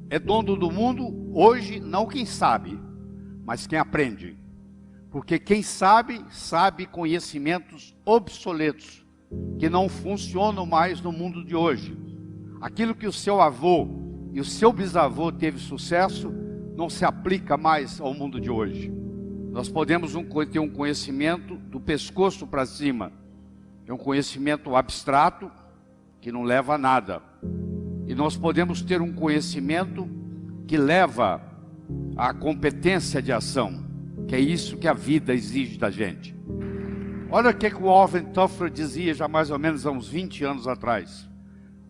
É dono do mundo hoje, não quem sabe, mas quem aprende. Porque quem sabe, sabe conhecimentos obsoletos, que não funcionam mais no mundo de hoje. Aquilo que o seu avô e o seu bisavô teve sucesso, não se aplica mais ao mundo de hoje. Nós podemos ter um conhecimento do pescoço para cima. É um conhecimento abstrato, que não leva a nada. E nós podemos ter um conhecimento que leva à competência de ação, que é isso que a vida exige da gente. Olha o que o Alvin Toffler dizia já mais ou menos há uns 20 anos atrás.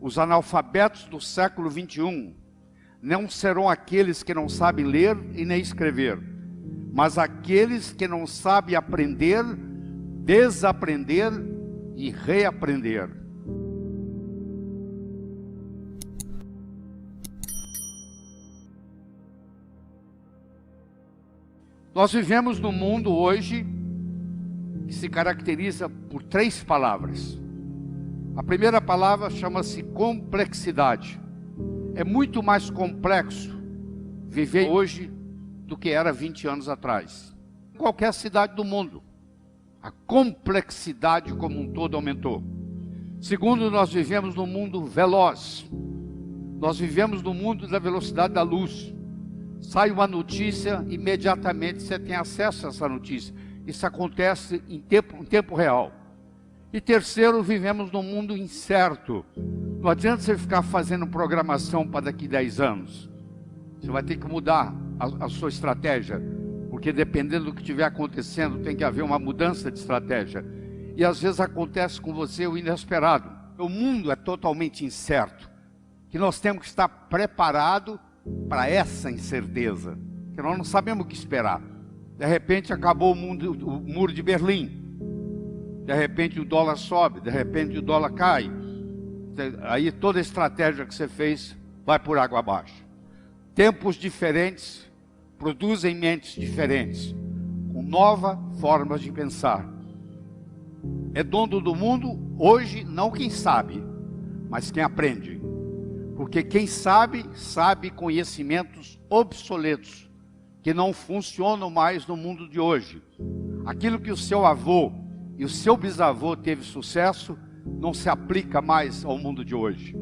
Os analfabetos do século 21 não serão aqueles que não sabem ler e nem escrever, mas aqueles que não sabem aprender, desaprender e reaprender. Nós vivemos num mundo hoje que se caracteriza por 3 palavras. A primeira palavra chama-se complexidade. É muito mais complexo viver hoje do que era 20 anos atrás. Em qualquer cidade do mundo, a complexidade como um todo aumentou. Segundo, nós vivemos num mundo veloz. Nós vivemos no mundo da velocidade da luz. Sai uma notícia, imediatamente você tem acesso a essa notícia. Isso acontece em tempo real. E terceiro, vivemos num mundo incerto. Não adianta você ficar fazendo programação para daqui 10 anos. Você vai ter que mudar a sua estratégia, porque dependendo do que estiver acontecendo, tem que haver uma mudança de estratégia. E às vezes acontece com você o inesperado. O mundo é totalmente incerto, que nós temos que estar preparados para essa incerteza, que nós não sabemos o que esperar. De repente acabou o muro de Berlim, de repente o dólar sobe, de repente o dólar cai, aí toda a estratégia que você fez vai por água abaixo. Tempos diferentes produzem mentes diferentes, com novas formas de pensar. É dono do mundo hoje não quem sabe, mas quem aprende. Porque quem sabe, sabe conhecimentos obsoletos, que não funcionam mais no mundo de hoje. Aquilo que o seu avô e o seu bisavô teve sucesso, não se aplica mais ao mundo de hoje.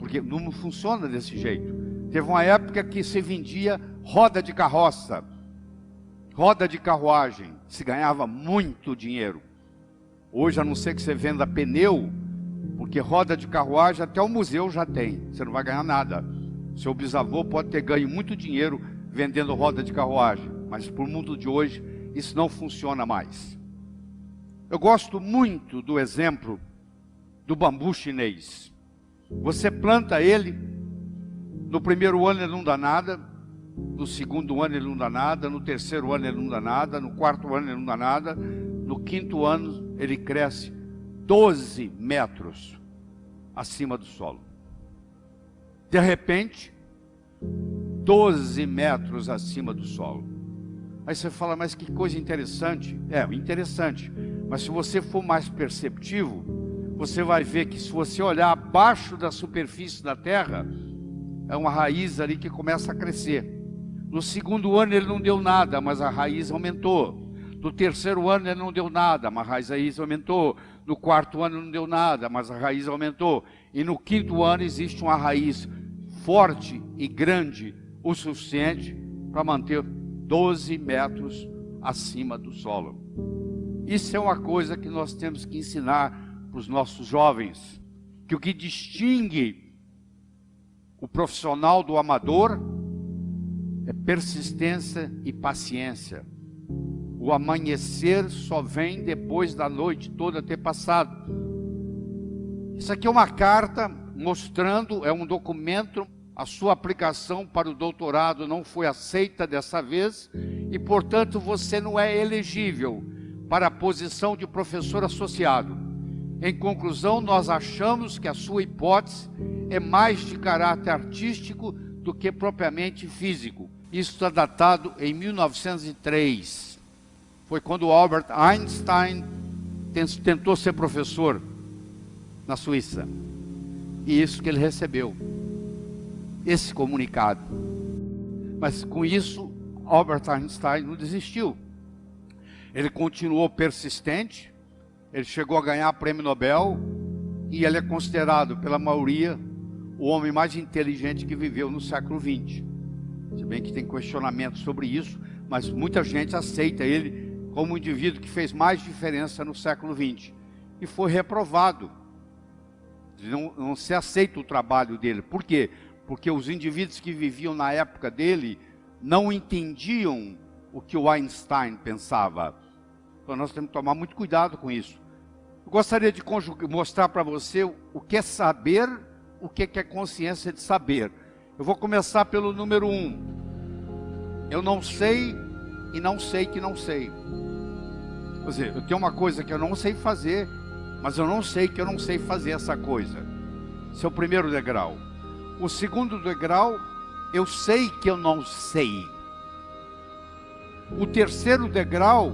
Porque não funciona desse jeito. Teve uma época que se vendia roda de carroça, roda de carruagem, se ganhava muito dinheiro. Hoje, a não ser que você venda pneu, porque roda de carruagem até o museu já tem, você não vai ganhar nada. Seu bisavô pode ter ganho muito dinheiro vendendo roda de carruagem, mas para o mundo de hoje isso não funciona mais. Eu gosto muito do exemplo do bambu chinês. Você planta ele, no primeiro ano ele não dá nada, no segundo ano ele não dá nada, no terceiro ano ele não dá nada, no quarto ano ele não dá nada, no quinto ano ele cresce 12 metros acima do solo. De repente, 12 metros acima do solo. Aí você fala, mas que coisa interessante. É, interessante. Mas se você for mais perceptivo, você vai ver que se você olhar abaixo da superfície da terra, é uma raiz ali que começa a crescer. No segundo ano ele não deu nada, mas a raiz aumentou. No terceiro ano ele não deu nada, mas a raiz aumentou. No quarto ano não deu nada, mas a raiz aumentou. E no quinto ano existe uma raiz forte e grande o suficiente para manter 12 metros acima do solo. Isso é uma coisa que nós temos que ensinar para os nossos jovens, que o que distingue o profissional do amador é persistência e paciência. O amanhecer só vem depois da noite toda ter passado. Isso aqui é uma carta mostrando, é um documento, a sua aplicação para o doutorado não foi aceita dessa vez e, portanto, você não é elegível para a posição de professor associado. Em conclusão, nós achamos que a sua hipótese é mais de caráter artístico do que propriamente físico. Isso está datado em 1903. Foi quando Albert Einstein tentou ser professor na Suíça. E isso que ele recebeu. esse comunicado. Mas com isso, Albert Einstein não desistiu. Ele continuou persistente, ele chegou a ganhar prêmio Nobel, e ele é considerado pela maioria o homem mais inteligente que viveu no século XX. Se bem que tem questionamentos sobre isso, mas muita gente aceita ele como um indivíduo que fez mais diferença no século XX. E foi reprovado. Não se aceita o trabalho dele. Por quê? Porque os indivíduos que viviam na época dele não entendiam o que o Einstein pensava. Então nós temos que tomar muito cuidado com isso. Eu gostaria de mostrar para você o que é saber, o que é consciência de saber. Eu vou começar pelo número 1. Eu não sei e não sei que não sei. Quer dizer, eu tenho uma coisa que eu não sei fazer, mas eu não sei que eu não sei fazer essa coisa. Esse é o primeiro degrau. O segundo degrau, eu sei que eu não sei. O terceiro degrau,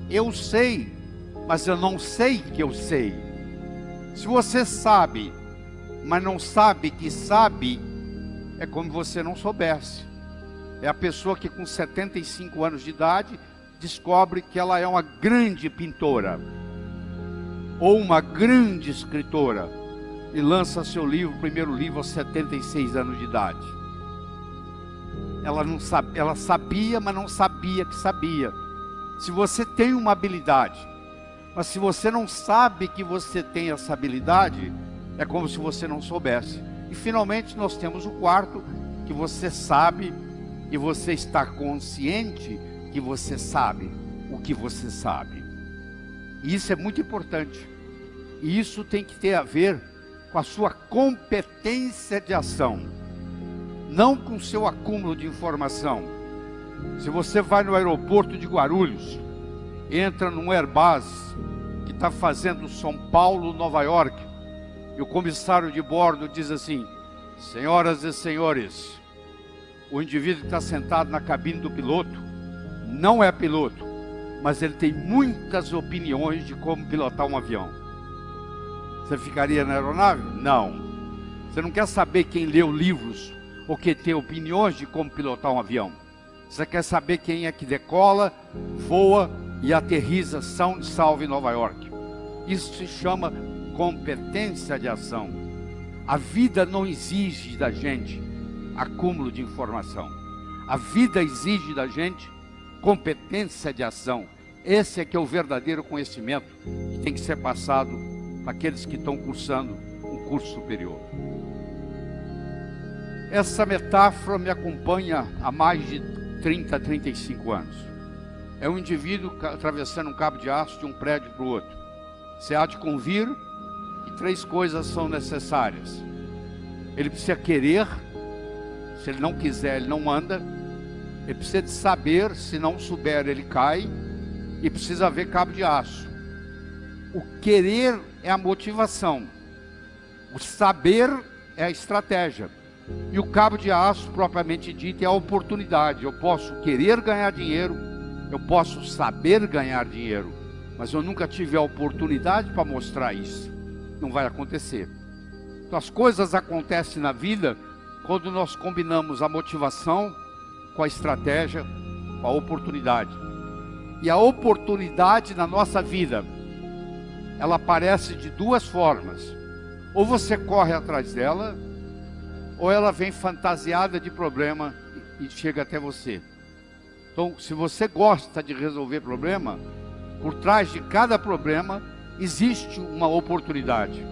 eu sei, mas eu não sei que eu sei. Se você sabe, mas não sabe que sabe, é como se você não soubesse. É a pessoa que com 75 anos de idade descobre que ela é uma grande pintora ou uma grande escritora e lança seu livro, primeiro livro, aos 76 anos de idade. Ela não sabe, ela sabia, mas não sabia que sabia. Se você tem uma habilidade, mas se você não sabe que você tem essa habilidade, é como se você não soubesse. E finalmente nós temos o quarto, que você sabe e você está consciente que você sabe o que você sabe. E isso é muito importante. E isso tem que ter a ver com a sua competência de ação, não com o seu acúmulo de informação. Se você vai no aeroporto de Guarulhos, entra num Airbus que está fazendo São Paulo, Nova York, e o comissário de bordo diz assim: senhoras e senhores, o indivíduo que está sentado na cabine do piloto não é piloto, mas ele tem muitas opiniões de como pilotar um avião. Você ficaria na aeronave? Não. Você não quer saber quem leu livros ou quem tem opiniões de como pilotar um avião. Você quer saber quem é que decola, voa e aterriza são e salvo em Nova York. Isso se chama competência de ação. A vida não exige da gente acúmulo de informação. A vida exige da gente competência de ação. Esse é que é o verdadeiro conhecimento que tem que ser passado para aqueles que estão cursando um curso superior. Essa metáfora me acompanha há mais de 30, 35 anos. É um indivíduo atravessando um cabo de aço de um prédio para o outro. Você há de convir que 3 coisas são necessárias. Ele precisa querer, se ele não quiser, ele não anda. Ele precisa de saber, se não souber, ele cai. E precisa haver cabo de aço. O querer é a motivação. O saber é a estratégia. E o cabo de aço, propriamente dito, é a oportunidade. Eu posso querer ganhar dinheiro, eu posso saber ganhar dinheiro, mas eu nunca tive a oportunidade para mostrar isso. Não vai acontecer. Então as coisas acontecem na vida quando nós combinamos a motivação com a estratégia, com a oportunidade. E a oportunidade na nossa vida, ela aparece de 2 formas. Ou você corre atrás dela, ou ela vem fantasiada de problema e chega até você. Então, se você gosta de resolver problema, por trás de cada problema existe uma oportunidade.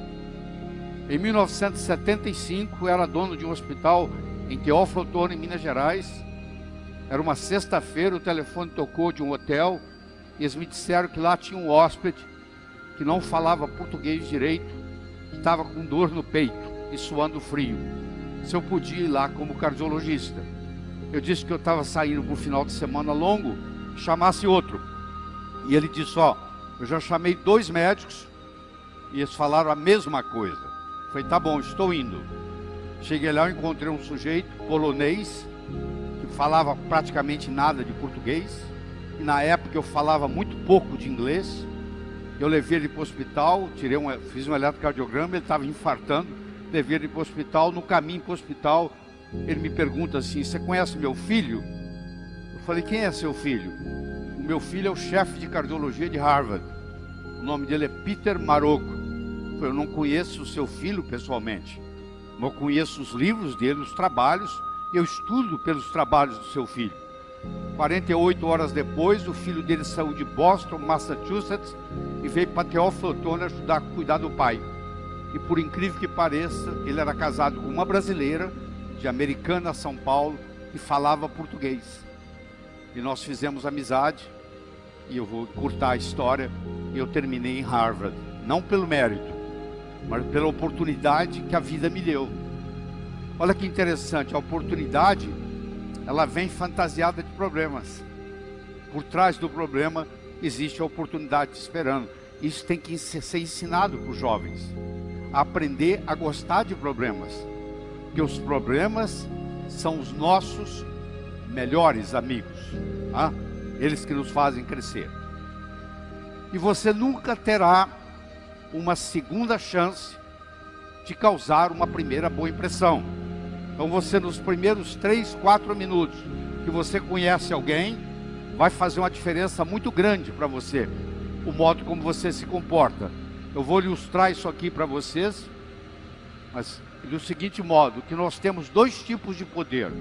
Em 1975, eu era dono de um hospital em Teófilo Otoni, em Minas Gerais. Era uma sexta-feira, o telefone tocou de um hotel e eles me disseram que lá tinha um hóspede que não falava português direito, que estava com dor no peito e suando frio. Se eu podia ir lá como cardiologista. Eu disse que eu estava saindo para um final de semana longo, chamasse outro. E ele disse: ó, eu já chamei 2 médicos e eles falaram a mesma coisa. Eu falei: tá bom, estou indo. Cheguei lá, eu encontrei um sujeito polonês que falava praticamente nada de português. E na época eu falava muito pouco de inglês. Eu levei ele para o hospital, fiz um eletrocardiograma, ele estava infartando. Levei ele para o hospital. No caminho para o hospital, ele me pergunta assim: você conhece meu filho? Eu falei: quem é seu filho? O meu filho é o chefe de cardiologia de Harvard. O nome dele é Peter Marocco. Eu falei: eu não conheço o seu filho pessoalmente, mas eu conheço os livros dele, os trabalhos, e eu estudo pelos trabalhos do seu filho. 48 horas depois, o filho dele saiu de Boston, Massachusetts, e veio para Teófilo Otoni ajudar a cuidar do pai. E por incrível que pareça, ele era casado com uma brasileira, de Americana, São Paulo, que falava português. E nós fizemos amizade, e eu vou encurtar a história, e eu terminei em Harvard. Não pelo mérito, mas pela oportunidade que a vida me deu. Olha que interessante, a oportunidade, ela vem fantasiada de problemas. Por trás do problema existe a oportunidade esperando. Isso tem que ser ensinado para os jovens, a aprender a gostar de problemas, porque os problemas são os nossos melhores amigos, tá? Eles que nos fazem crescer. E você nunca terá uma segunda chance de causar uma primeira boa impressão. Então você, nos primeiros 3, 4 minutos que você conhece alguém, vai fazer uma diferença muito grande para você, o modo como você se comporta. Eu vou ilustrar isso aqui para vocês, mas do seguinte modo, que nós temos 2 tipos de poder.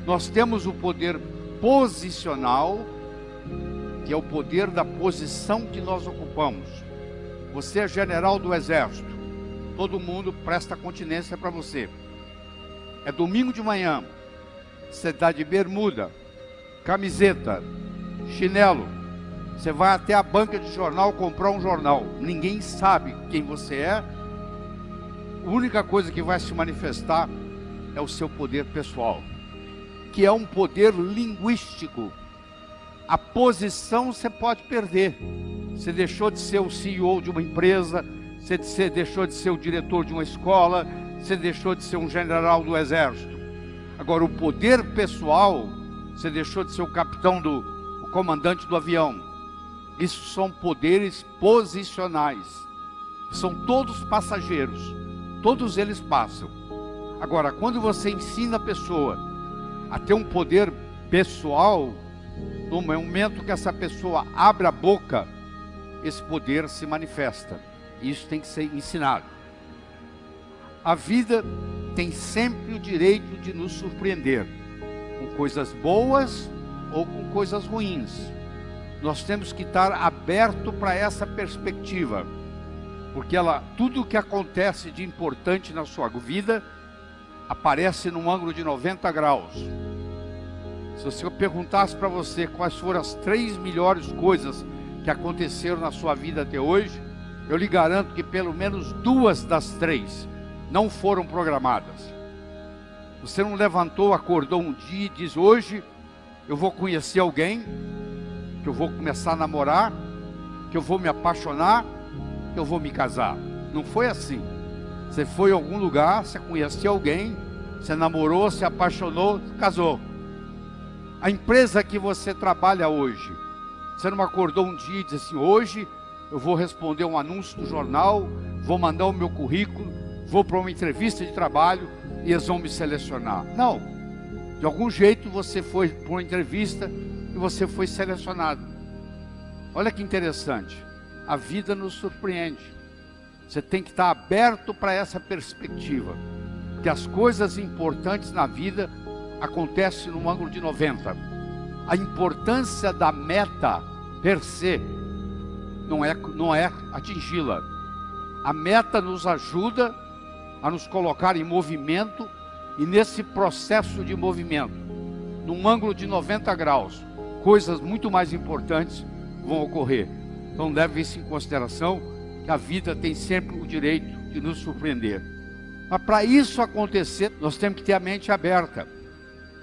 Nós temos o poder posicional, que é o poder da posição que nós ocupamos. Você é general do exército, todo mundo presta continência para você. É domingo de manhã, você está de bermuda, camiseta, chinelo, você vai até a banca de jornal comprar um jornal, ninguém sabe quem você é, a única coisa que vai se manifestar é o seu poder pessoal, que é um poder linguístico. A posição você pode perder, você deixou de ser o CEO de uma empresa, você deixou de ser o diretor de uma escola, você deixou de ser um general do exército. Agora, o poder pessoal, você deixou de ser o capitão o comandante do avião. Isso são poderes posicionais. São todos passageiros. Todos eles passam. Agora, quando você ensina a pessoa a ter um poder pessoal, no momento que essa pessoa abre a boca, esse poder se manifesta. Isso tem que ser ensinado. A vida tem sempre o direito de nos surpreender, com coisas boas ou com coisas ruins. Nós temos que estar aberto para essa perspectiva, porque tudo o que acontece de importante na sua vida aparece num ângulo de 90 graus. Se eu perguntasse para você quais foram as 3 melhores coisas que aconteceram na sua vida até hoje, eu lhe garanto que pelo menos 2 das 3 não foram programadas. Você não levantou, acordou um dia e diz: hoje eu vou conhecer alguém, que eu vou começar a namorar, que eu vou me apaixonar, que eu vou me casar. Não foi assim. Você foi em algum lugar, você conheceu alguém, você namorou, se apaixonou, casou. A empresa que você trabalha hoje, você não acordou um dia e disse assim: hoje eu vou responder um anúncio do jornal, vou mandar o meu currículo, vou para uma entrevista de trabalho e eles vão me selecionar. Não. De algum jeito você foi para uma entrevista e você foi selecionado. Olha que interessante. A vida nos surpreende. Você tem que estar aberto para essa perspectiva. Que as coisas importantes na vida acontecem num ângulo de 90. A importância da meta per se não é atingi-la. A meta nos ajuda a nos colocar em movimento, e nesse processo de movimento, num ângulo de 90 graus, coisas muito mais importantes vão ocorrer. Então leve isso em consideração, que a vida tem sempre o direito de nos surpreender. Mas para isso acontecer, nós temos que ter a mente aberta.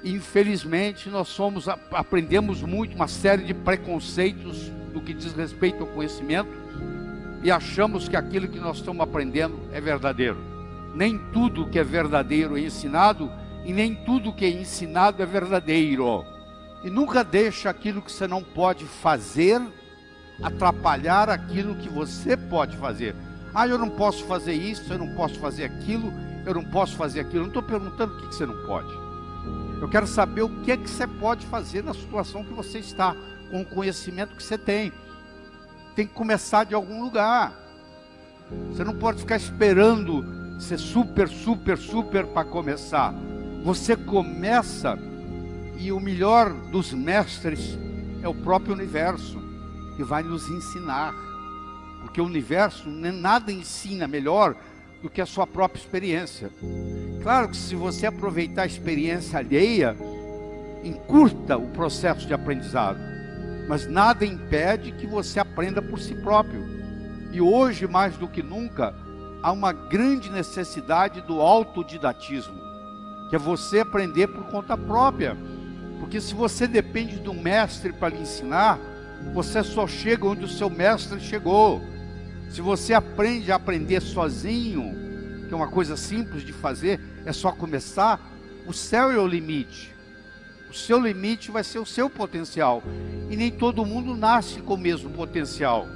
Infelizmente, aprendemos muito, uma série de preconceitos no que diz respeito ao conhecimento, e achamos que aquilo que nós estamos aprendendo é verdadeiro. Nem tudo que é verdadeiro é ensinado, e nem tudo que é ensinado é verdadeiro. E nunca deixa aquilo que você não pode fazer atrapalhar aquilo que você pode fazer. Ah, eu não posso fazer isso, eu não posso fazer aquilo, eu não posso fazer aquilo. Eu não estou perguntando o que você não pode. Eu quero saber o que é que você pode fazer na situação que você está, com o conhecimento que você tem. Tem que começar de algum lugar. Você não pode ficar esperando ser super para começar. Você começa, e o melhor dos mestres é o próprio universo, que vai nos ensinar. Porque o universo nada ensina melhor do que a sua própria experiência. Claro que se você aproveitar a experiência alheia, encurta o processo de aprendizado, mas nada impede que você aprenda por si próprio. E hoje, mais do que nunca, há uma grande necessidade do autodidatismo, que é você aprender por conta própria. Porque se você depende de um mestre para lhe ensinar, você só chega onde o seu mestre chegou. Se você aprende a aprender sozinho, que é uma coisa simples de fazer, é só começar, o céu é o limite. O seu limite vai ser o seu potencial. E nem todo mundo nasce com o mesmo potencial.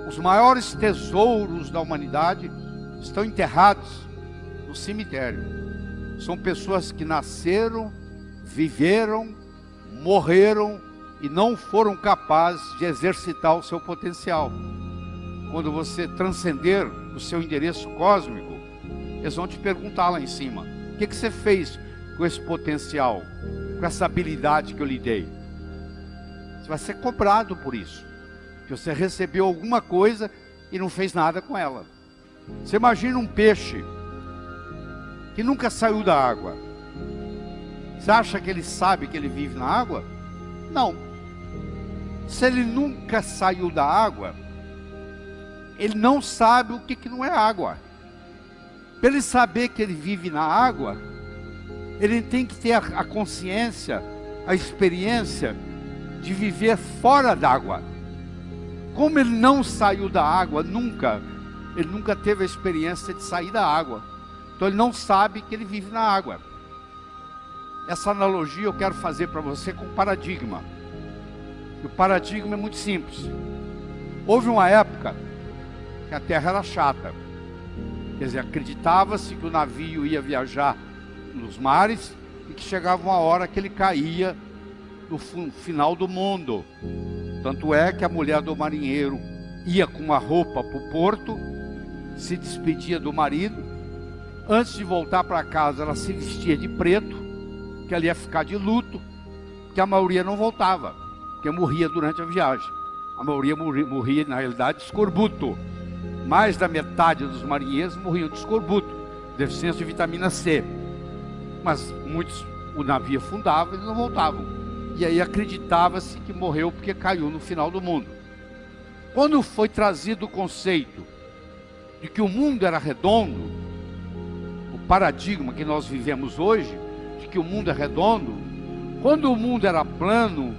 Os maiores tesouros da humanidade estão enterrados no cemitério. São pessoas que nasceram, viveram, morreram e não foram capazes de exercitar o seu potencial. Quando você transcender o seu endereço cósmico, eles vão te perguntar lá em cima: o que você fez com esse potencial, com essa habilidade que eu lhe dei? Você vai ser cobrado por isso, que você recebeu alguma coisa e não fez nada com ela. Você imagina um peixe que nunca saiu da água. Você acha que ele sabe que ele vive na água? Não. Se ele nunca saiu da água, ele não sabe o que não é água. Para ele saber que ele vive na água, ele tem que ter a consciência, a experiência de viver fora d'água. Como ele não saiu da água ele nunca teve a experiência de sair da água. Então ele não sabe que ele vive na água. Essa analogia eu quero fazer para você com paradigma. E o paradigma é muito simples. Houve uma época que a terra era chata. Quer dizer, acreditava-se que o navio ia viajar nos mares e que chegava uma hora que ele caía no final do mundo. Tanto é que a mulher do marinheiro ia com uma roupa para o porto, se despedia do marido. Antes de voltar para casa, ela se vestia de preto, que ela ia ficar de luto, que a maioria não voltava, porque morria durante a viagem. A maioria morria, na realidade, de escorbuto. Mais da metade dos marinheiros morriam de escorbuto, deficiência de vitamina C. Mas muitos, o navio afundava e eles não voltavam. E aí acreditava-se que morreu porque caiu no final do mundo. Quando foi trazido o conceito de que o mundo era redondo, o paradigma que nós vivemos hoje, de que o mundo é redondo, quando o mundo era plano,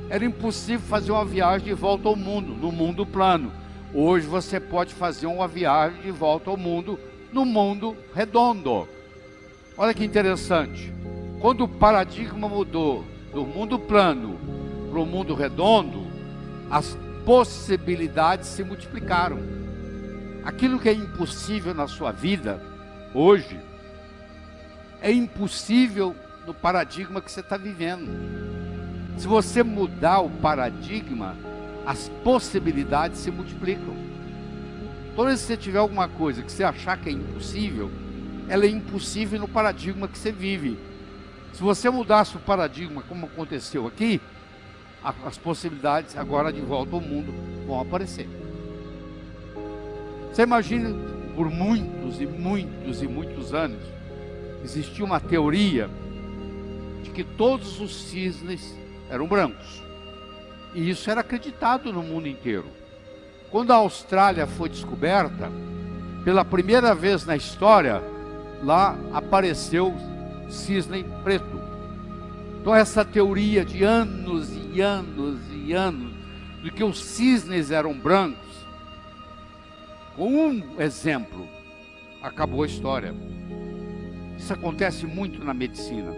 era impossível fazer uma viagem de volta ao mundo, no mundo plano. Hoje você pode fazer uma viagem de volta ao mundo, no mundo redondo. Olha que interessante. Quando o paradigma mudou do mundo plano para o mundo redondo, as possibilidades se multiplicaram. Aquilo que é impossível na sua vida, hoje, é impossível no paradigma que você está vivendo. Se você mudar o paradigma, as possibilidades se multiplicam. Toda vez que você tiver alguma coisa que você achar que é impossível, ela é impossível no paradigma que você vive. Se você mudasse o paradigma, como aconteceu aqui, as possibilidades agora de volta ao mundo vão aparecer. Você imagina, por muitos e muitos e muitos anos, existia uma teoria de que todos os cisnes eram brancos. E isso era acreditado no mundo inteiro. Quando a Austrália foi descoberta, pela primeira vez na história, lá apareceu cisne preto. Então essa teoria de anos e anos e anos, de que os cisnes eram brancos, com um exemplo, acabou a história. Isso acontece muito na medicina.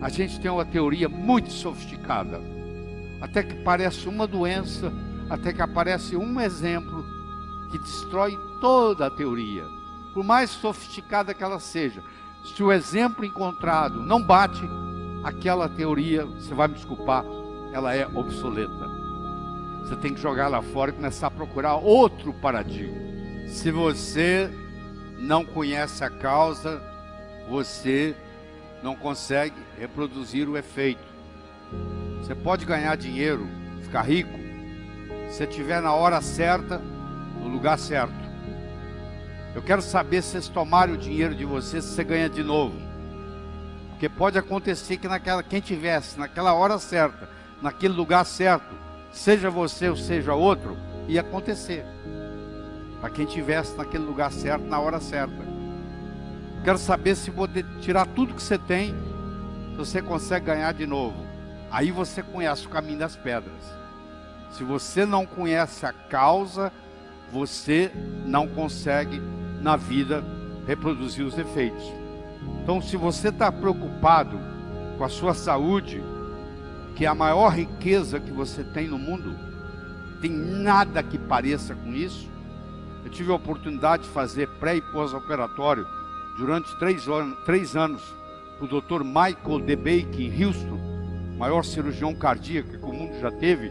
A gente tem uma teoria muito sofisticada, até que parece uma doença, até que aparece um exemplo que destrói toda a teoria. por mais sofisticada que ela seja, se o exemplo encontrado não bate, aquela teoria, você vai me desculpar, ela é obsoleta. Você tem que jogar lá fora e começar a procurar outro paradigma. Se você não conhece a causa, você não consegue reproduzir o efeito. Você pode ganhar dinheiro, ficar rico, se estiver na hora certa, no lugar certo. Eu quero saber se vocês tomarem o dinheiro de vocês, se você ganha de novo. Porque pode acontecer que quem tivesse naquela hora certa, naquele lugar certo, seja você ou seja outro, ia acontecer. Para quem tivesse naquele lugar certo, na hora certa. Quero saber se poder tirar tudo que você tem, se você consegue ganhar de novo. Aí você conhece o caminho das pedras. Se você não conhece a causa, você não consegue na vida reproduzir os efeitos. Então, se você está preocupado com a sua saúde, que é a maior riqueza que você tem no mundo, tem nada que pareça com isso. Eu tive a oportunidade de fazer pré e pós-operatório durante 3 anos para o Dr. Michael DeBake em Houston, maior cirurgião cardíaco que o mundo já teve,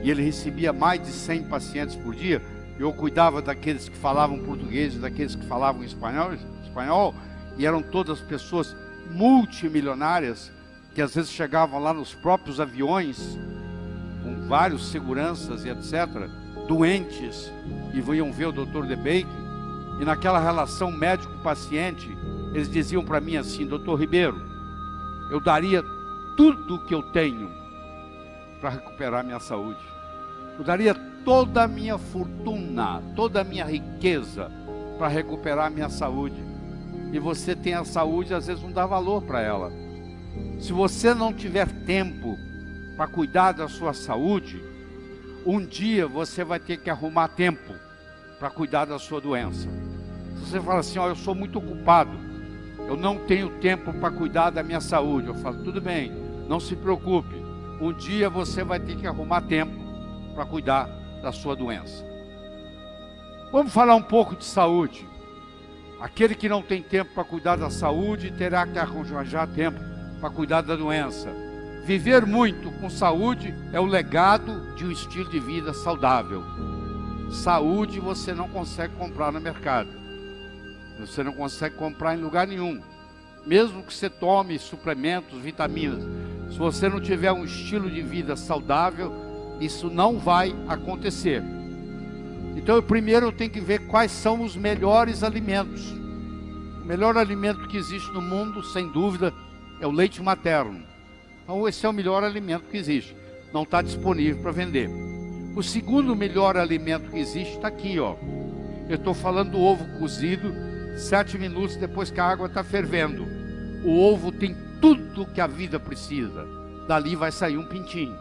e ele recebia mais de 100 pacientes por dia. Eu cuidava daqueles que falavam português e daqueles que falavam espanhol, e eram todas pessoas multimilionárias, que às vezes chegavam lá nos próprios aviões, com vários seguranças e etc., doentes, e iam ver o Dr. DeBake, e naquela relação médico-paciente, eles diziam para mim assim: Dr. Ribeiro, eu daria tudo que eu tenho para recuperar minha saúde. Eu daria toda a minha fortuna, toda a minha riqueza para recuperar minha saúde. E você tem a saúde, às vezes não dá valor para ela. Se você não tiver tempo para cuidar da sua saúde, um dia você vai ter que arrumar tempo para cuidar da sua doença. Se você fala assim: ó, eu sou muito ocupado, eu não tenho tempo para cuidar da minha saúde. Eu falo: tudo bem, não se preocupe. Um dia você vai ter que arrumar tempo para cuidar da sua doença. Vamos falar um pouco de saúde. Aquele que não tem tempo para cuidar da saúde terá que arranjar tempo para cuidar da doença. Viver muito com saúde é o legado de um estilo de vida saudável. Saúde você não consegue comprar no mercado. Você não consegue comprar em lugar nenhum. Mesmo que você tome suplementos, vitaminas, se você não tiver um estilo de vida saudável, isso não vai acontecer. Então, primeiro eu tenho que ver quais são os melhores alimentos. O melhor alimento que existe no mundo, sem dúvida, é o leite materno. Então, esse é o melhor alimento que existe. Não está disponível para vender. O segundo melhor alimento que existe está aqui, ó. Eu estou falando do ovo cozido, 7 minutos depois que a água está fervendo. O ovo tem tudo que a vida precisa. Dali vai sair um pintinho.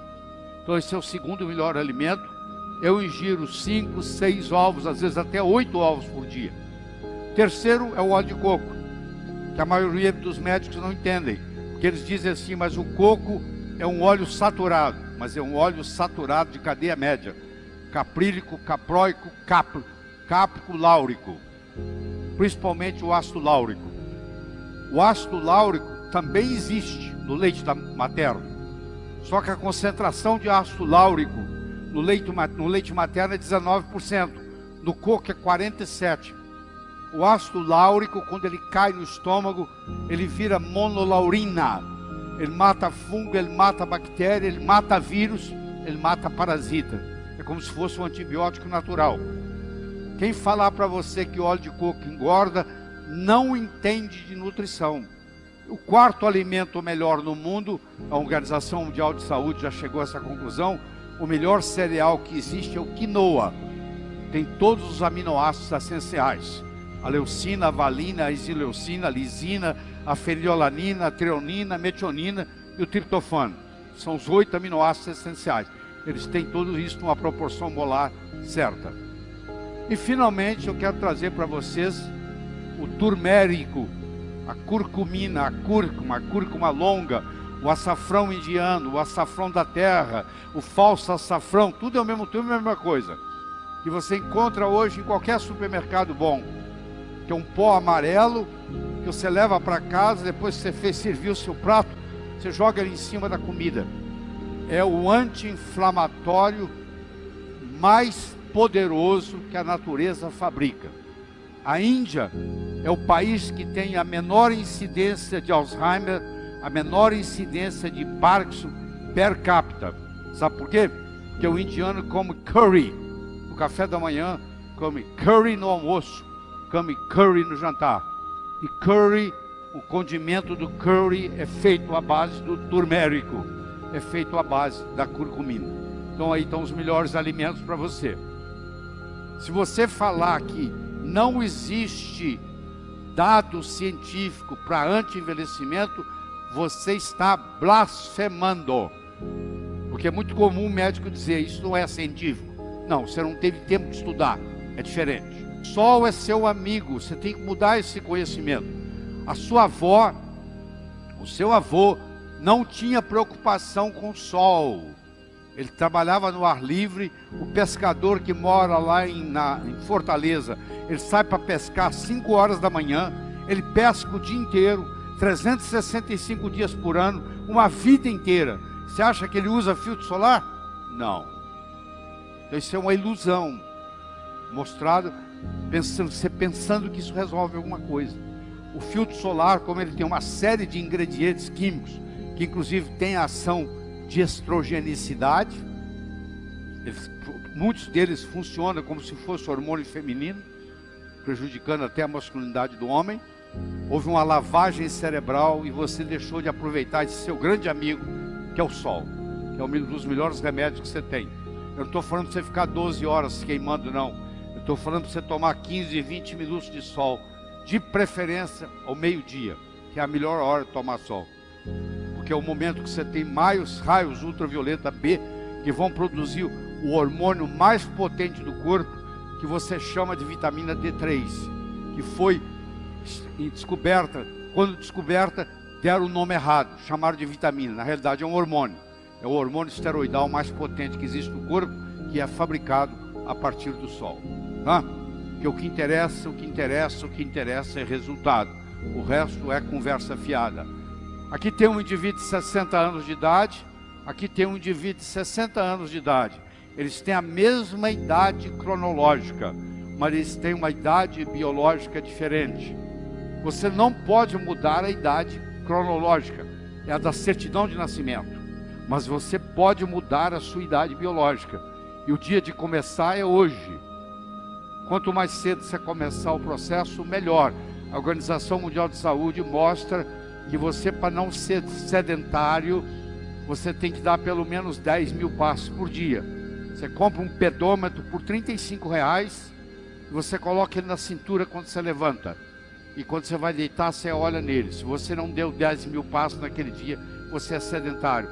Então esse é o segundo melhor alimento. Eu ingiro 5, 6 ovos, às vezes até 8 ovos por dia. Terceiro é o óleo de coco, que a maioria dos médicos não entendem. Porque eles dizem assim: mas o coco é um óleo saturado. Mas é um óleo saturado de cadeia média. Caprílico, capróico, cáprico, láurico. Principalmente o ácido láurico. O ácido láurico também existe no leite materno. Só que a concentração de ácido láurico no leite materno é 19%. No coco é 47%. O ácido láurico, quando ele cai no estômago, ele vira monolaurina. Ele mata fungo, ele mata bactéria, ele mata vírus, ele mata parasita. É como se fosse um antibiótico natural. Quem falar para você que o óleo de coco engorda, não entende de nutrição. O quarto alimento melhor no mundo, a Organização Mundial de Saúde já chegou a essa conclusão: o melhor cereal que existe é o quinoa. Tem todos os aminoácidos essenciais: a leucina, a valina, a isileucina, a lisina, a fenilalanina, a treonina, a metionina e o triptofano. São os 8 aminoácidos essenciais. Eles têm tudo isso numa proporção molar certa. E finalmente eu quero trazer para vocês o turmérico, a curcumina, a cúrcuma longa, o açafrão indiano, o açafrão da terra, o falso açafrão, tudo é o mesmo, tudo é a mesma coisa. Que você encontra hoje em qualquer supermercado bom. que é um pó amarelo, que você leva para casa, depois que você fez servir o seu prato, você joga ele em cima da comida. É o anti-inflamatório mais poderoso que a natureza fabrica. A Índia é o país que tem a menor incidência de Alzheimer, a menor incidência de Parkinson per capita. Sabe por quê? Porque o indiano come curry no café da manhã, come curry no almoço, come curry no jantar. E curry, o condimento do curry é feito à base do turmérico, é feito à base da curcumina. Então aí estão os melhores alimentos para você. Se você falar que não existe dado científico para anti-envelhecimento, você está blasfemando. Porque é muito comum o médico dizer, isso não é científico. Não, você não teve tempo de estudar, é diferente. Sol é seu amigo, você tem que mudar esse conhecimento. A sua avó, o seu avô, não tinha preocupação com o sol. Ele trabalhava no ar livre. O pescador que mora lá em Fortaleza, ele sai para pescar às 5 horas da manhã, ele pesca o dia inteiro, 365 dias por ano, uma vida inteira. Você acha que ele usa filtro solar? Não. Então isso é uma ilusão mostrada, você pensando que isso resolve alguma coisa. O filtro solar, como ele tem uma série de ingredientes químicos, que inclusive tem a ação de estrogenicidade, muitos deles funcionam como se fosse hormônio feminino, prejudicando até a masculinidade do homem. Houve uma lavagem cerebral e você deixou de aproveitar esse seu grande amigo, que é o sol, que é um dos melhores remédios que você tem. Eu não estou falando para você ficar 12 horas queimando, não. Eu estou falando para você tomar 15, 20 minutos de sol, de preferência ao meio-dia, que é a melhor hora de tomar sol. Porque é o momento que você tem mais raios ultravioleta B, que vão produzir o hormônio mais potente do corpo, que você chama de vitamina D3, que foi descoberta, quando descoberta, deram o nome errado, chamaram de vitamina. Na realidade é um hormônio, é o hormônio esteroidal mais potente que existe no corpo, que é fabricado a partir do sol. Tá? Porque o que interessa é resultado. O resto é conversa fiada. Aqui tem um indivíduo de 60 anos de idade, aqui tem um indivíduo de 60 anos de idade. Eles têm a mesma idade cronológica, mas eles têm uma idade biológica diferente. Você não pode mudar a idade cronológica, é a da certidão de nascimento, mas você pode mudar a sua idade biológica. E o dia de começar é hoje. Quanto mais cedo você começar o processo, melhor. A Organização Mundial de Saúde mostra que você, para não ser sedentário, você tem que dar pelo menos 10 mil passos por dia. Você compra um pedômetro por R$35 e você coloca ele na cintura quando você levanta. E quando você vai deitar, você olha nele. Se você não deu 10 mil passos naquele dia, você é sedentário.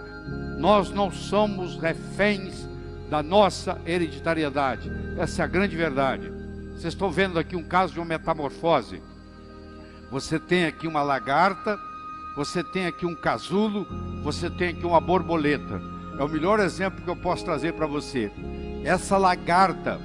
Nós não somos reféns da nossa hereditariedade. Essa é a grande verdade. Vocês estão vendo aqui um caso de uma metamorfose. Você tem aqui uma lagarta, você tem aqui um casulo, você tem aqui uma borboleta. É o melhor exemplo que eu posso trazer para você. Essa lagarta,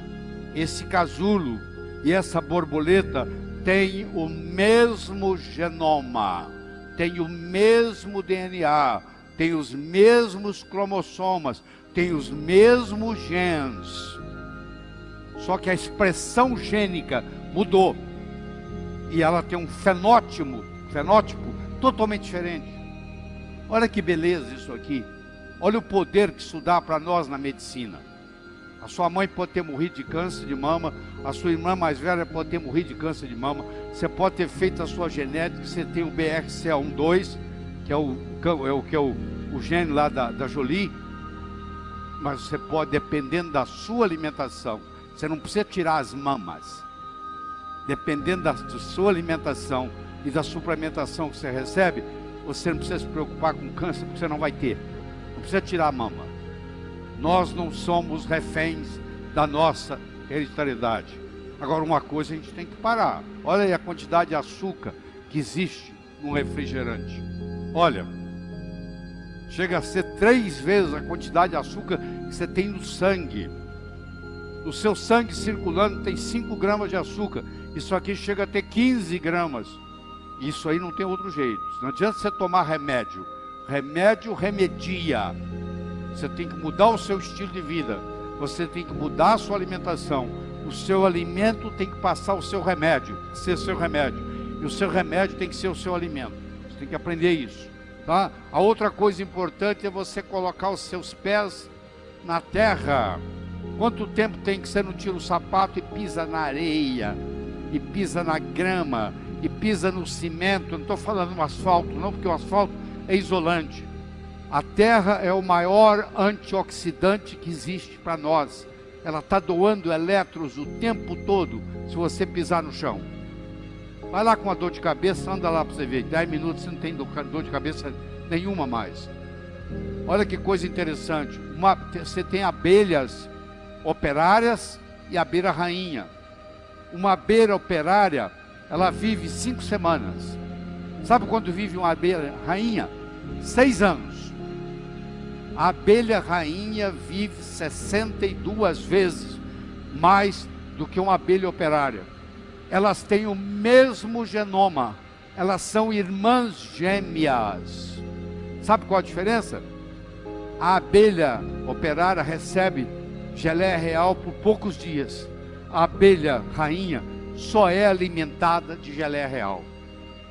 esse casulo e essa borboleta têm o mesmo genoma, têm o mesmo DNA, têm os mesmos cromossomas, têm os mesmos genes. Só que a expressão gênica mudou. E ela tem um fenótipo totalmente diferente. Olha que beleza isso aqui. Olha o poder que isso dá para nós na medicina. A sua mãe pode ter morrido de câncer de mama, a sua irmã mais velha pode ter morrido de câncer de mama, você pode ter feito a sua genética, você tem o BRCA12, que é o gene lá da Jolie, mas você pode, dependendo da sua alimentação, você não precisa tirar as mamas, dependendo da sua alimentação e da suplementação que você recebe, você não precisa se preocupar com câncer, porque você não vai ter, não precisa tirar a mama. Nós não somos reféns da nossa hereditariedade. Agora, uma coisa a gente tem que parar. Olha aí a quantidade de açúcar que existe num refrigerante. Olha, chega a ser 3 vezes a quantidade de açúcar que você tem no sangue. No seu sangue circulando tem 5 gramas de açúcar. Isso aqui chega a ter 15 gramas. Isso aí não tem outro jeito. Não adianta você tomar remédio. Remédio remedia. Você tem que mudar o seu estilo de vida. Você tem que mudar a sua alimentação. O seu alimento tem que passar o seu remédio, ser seu remédio. E o seu remédio tem que ser o seu alimento. Você tem que aprender isso, tá? A outra coisa importante é você colocar os seus pés na terra. Quanto tempo tem que você não tira o sapato e pisa na areia, e pisa na grama, e pisa no cimento? Eu não estou falando no asfalto, não, porque o asfalto é isolante. A terra é o maior antioxidante que existe para nós. Ela está doando elétrons o tempo todo, se você pisar no chão. Vai lá com uma dor de cabeça, anda lá para você ver. 10 minutos você não tem dor de cabeça nenhuma mais. Olha que coisa interessante. Você tem abelhas operárias e abelha rainha. Uma abelha operária, ela vive 5 semanas. Sabe quando vive uma abelha rainha? 6 anos. A abelha rainha vive 62 vezes mais do que uma abelha operária. Elas têm o mesmo genoma. Elas são irmãs gêmeas. Sabe qual a diferença? A abelha operária recebe geleia real por poucos dias. A abelha rainha só é alimentada de geleia real.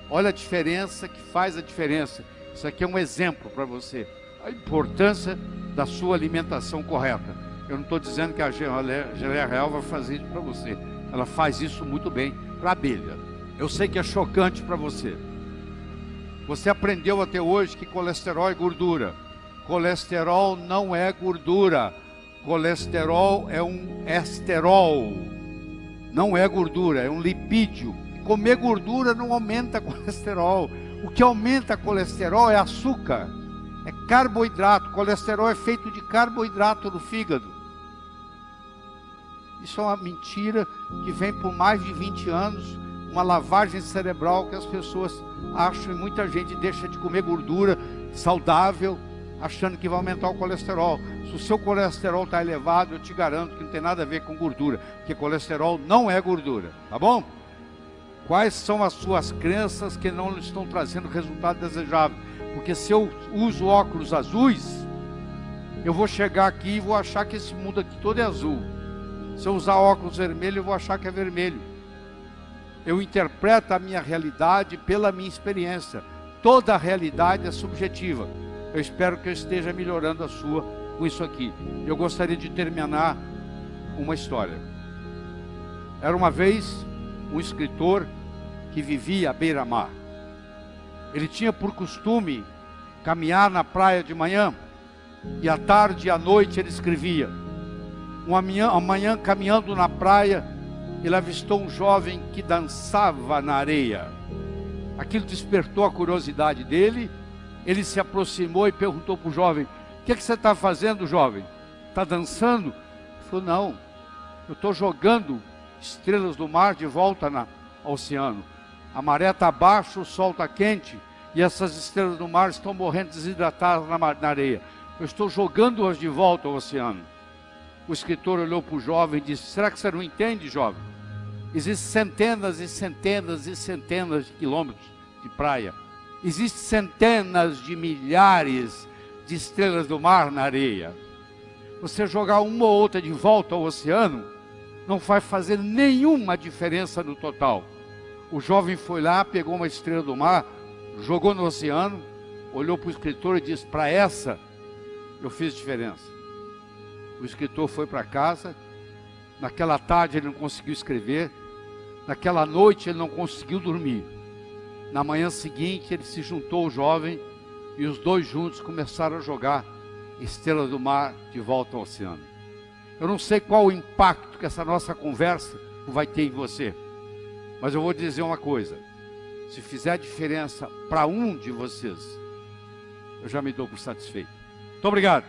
Olha a diferença que faz a diferença. Isso aqui é um exemplo para você. A importância da sua alimentação correta. Eu não estou dizendo que a geleia real vai fazer isso para você. Ela faz isso muito bem para a abelha. Eu sei que é chocante para você. Você aprendeu até hoje que colesterol é gordura. Colesterol não é gordura. Colesterol é um esterol. Não é gordura, é um lipídio. Comer gordura não aumenta colesterol. O que aumenta colesterol é açúcar. É carboidrato. Colesterol é feito de carboidrato no fígado. Isso é uma mentira que vem por mais de 20 anos. Uma lavagem cerebral que as pessoas acham, e muita gente deixa de comer gordura saudável, achando que vai aumentar o colesterol. Se o seu colesterol está elevado, eu te garanto que não tem nada a ver com gordura, porque colesterol não é gordura, tá bom? Quais são as suas crenças que não estão trazendo resultado desejável? Porque se eu uso óculos azuis, eu vou chegar aqui e vou achar que esse mundo aqui todo é azul. Se eu usar óculos vermelhos, eu vou achar que é vermelho. Eu interpreto a minha realidade pela minha experiência. Toda a realidade é subjetiva. Eu espero que eu esteja melhorando a sua com isso aqui. Eu gostaria de terminar uma história. Era uma vez um escritor que vivia à beira-mar. Ele tinha por costume caminhar na praia de manhã, e à tarde e à noite ele escrevia. Uma manhã caminhando na praia, ele avistou um jovem que dançava na areia. Aquilo despertou a curiosidade dele. Ele se aproximou e perguntou para o jovem: o que você está fazendo, jovem? Está dançando? Ele falou: não, eu estou jogando estrelas do mar de volta ao oceano. A maré está baixa, o sol está quente, e essas estrelas do mar estão morrendo desidratadas na areia. Eu estou jogando-as de volta ao oceano. O escritor olhou para o jovem e disse: será que você não entende, jovem? Existem centenas e centenas e centenas de quilômetros de praia. Existem centenas de milhares de estrelas do mar na areia. Você jogar uma ou outra de volta ao oceano não vai fazer nenhuma diferença no total. O jovem foi lá, pegou uma estrela do mar, jogou no oceano, olhou para o escritor e disse: para essa eu fiz diferença. O escritor foi para casa. Naquela tarde ele não conseguiu escrever. Naquela noite ele não conseguiu dormir. Na manhã seguinte ele se juntou ao jovem, e os dois juntos começaram a jogar estrelas do mar de volta ao oceano. Eu não sei qual o impacto que essa nossa conversa vai ter em você, mas eu vou dizer uma coisa: se fizer diferença para um de vocês, eu já me dou por satisfeito. Muito obrigado.